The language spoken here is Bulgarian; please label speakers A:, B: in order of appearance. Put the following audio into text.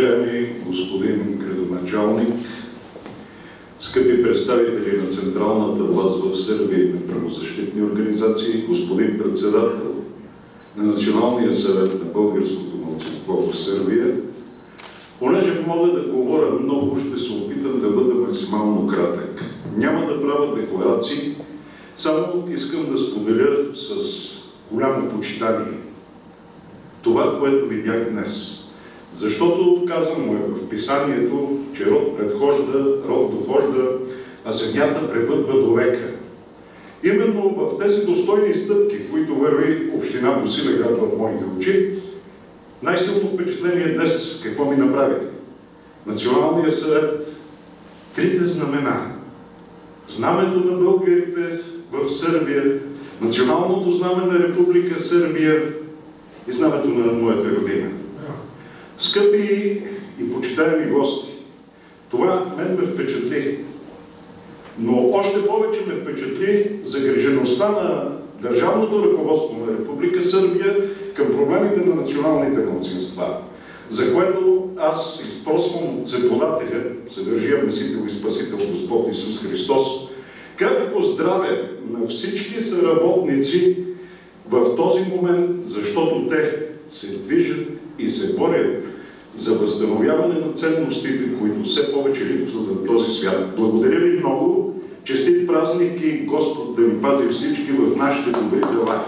A: Уважаеми господин градоначалник, скъпи представители на централната власт в Сърбия и на правозащитни организации, господин председател на Националния съвет на българското малцинство в Сърбия, понеже мога да говоря много, ще се опитам да бъда максимално кратък. Няма да правя декларации, само искам да споделя с голямо почитание това, което видях днес. Защото казано е в писанието, че род дохожда, а земята пребъдва до века. Именно в тези достойни стъпки, които върви община Босилеград в моите очи, най-силно впечатление днес какво ми направи? Националния съвет, трите знамена. Знамето на българите в Сърбия, националното знаме на Република Сърбия и знамето на моята родина. Скъпи и почитаеми гости, това мен ме впечатли, но още повече ме впечатли загрижеността на държавното ръководство на Република Сърбия към проблемите на националните малцинства, за което аз изпросвам от Цеподателя, Съдържия Месител и Спасител Господ Исус Христос, крепко здраве на всички съработници в този момент, защото те се движат и се борят за възстановяване на ценностите, които все повече липсват в този свят. Благодаря ви много, честит празник и Господ да ни пази всички в нашите добри дела.